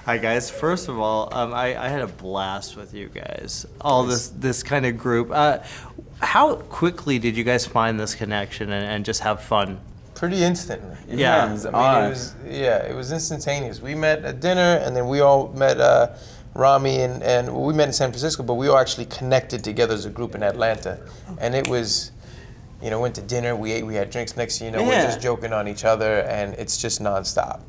Hi guys. First of all, I had a blast with you guys. All this kind of group. How quickly did you guys find this connection and just have fun? Pretty instantly. Yeah. It was instantaneous. We met at dinner, and then we all met Rami, and we met in San Francisco, but we all actually connected together as a group in Atlanta. And it was, went to dinner, we ate, we had drinks. Next thing you know, we're just joking on each other, and it's just nonstop.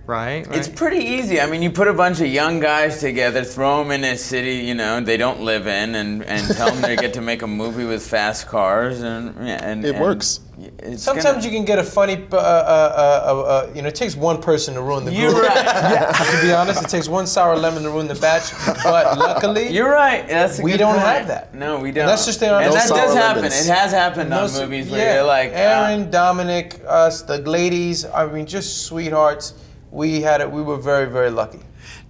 Right. It's pretty easy. I mean, you put a bunch of young guys together, throw them in a city, they don't live in, and tell them they get to make a movie with fast cars, and it works. Sometimes you can get a funny, it takes one person to ruin the group. You're right. To be honest, it takes one sour lemon to ruin the batch. But luckily, you're right. We don't have that. No, we don't. And that's just the And honest. that does happen. It has happened on movies where you're like, Aaron, Dominic, us, the ladies. I mean, just sweethearts. We were very, very lucky.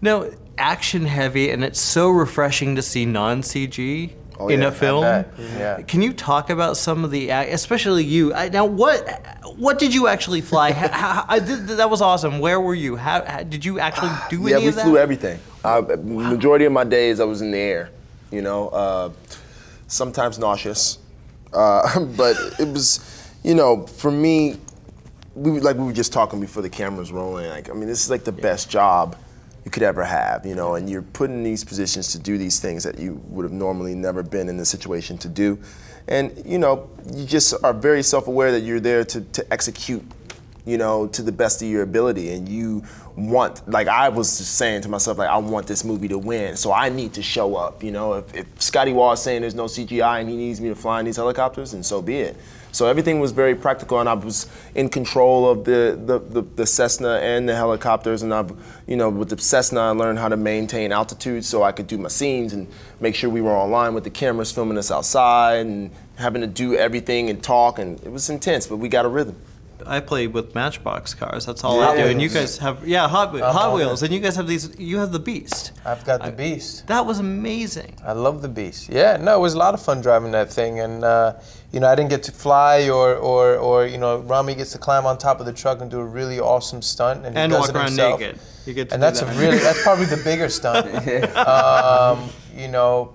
No, action heavy, and it's so refreshing to see non-CG in a film. Yeah. Can you talk about some of the, especially you? Now, what did you actually fly? That was awesome. Where were you? How did you actually do any of that? Yeah, we flew everything. Majority of my days I was in the air. Sometimes nauseous, but it was, for me. We were just talking before the cameras rolling. This is like the best job you could ever have, and you're put in these positions to do these things that you would have normally never been in the situation to do. And, you just are very self-aware that you're there to execute, to the best of your ability. And you want, I was just saying to myself, I want this movie to win, so I need to show up, If Scotty Wall is saying there's no CGI and he needs me to fly in these helicopters, then so be it. So everything was very practical, and I was in control of the Cessna and the helicopters. And with the Cessna, I learned how to maintain altitude so I could do my scenes and make sure we were online with the cameras filming us outside and having to do everything and talk. And it was intense, but we got a rhythm. I play with Matchbox cars. That's all I do. And you guys have Hot Wheels, and you guys have these. You have the Beast. I've got the Beast. That was amazing. I love the Beast. Yeah, no, it was a lot of fun driving that thing, and I didn't get to fly, or Rami gets to climb on top of the truck and do a really awesome stunt, and he does walk around himself. naked. You get to and do that's that. that's probably the bigger stunt.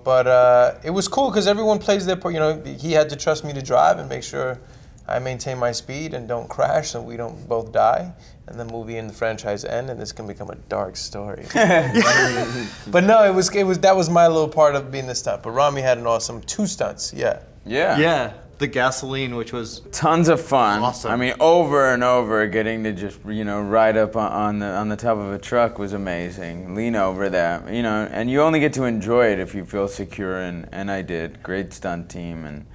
But it was cool because everyone plays their part. He had to trust me to drive and make sure I maintain my speed and don't crash so we don't both die, and the movie and the franchise end, and this can become a dark story. But no, that was my little part of being the stunt. But Rami had an awesome 2 stunts, yeah. Yeah, the gasoline, which was tons of fun. Awesome. I mean, over and over, getting to just ride up on the top of a truck was amazing. Lean over that, and you only get to enjoy it if you feel secure, and I did. Great stunt team, and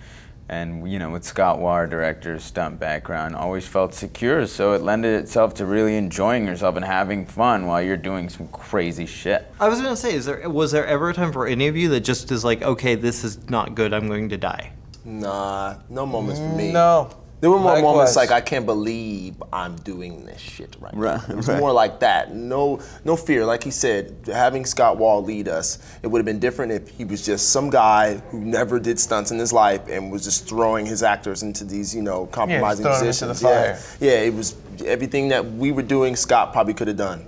with Scott Waugh, director's stunt background, always felt secure, so it lended itself to really enjoying yourself and having fun while you're doing some crazy shit. I was gonna say, was there ever a time for any of you that just is like, okay, this is not good, I'm going to die? Nah, no moments for me. No. There were more moments like, I can't believe I'm doing this shit right now. It was more like that. No fear. Like he said, having Scott Waugh lead us, it would have been different if he was just some guy who never did stunts in his life and was just throwing his actors into these, compromising positions. Into the fire. Yeah, it was everything that we were doing, Scott probably could have done.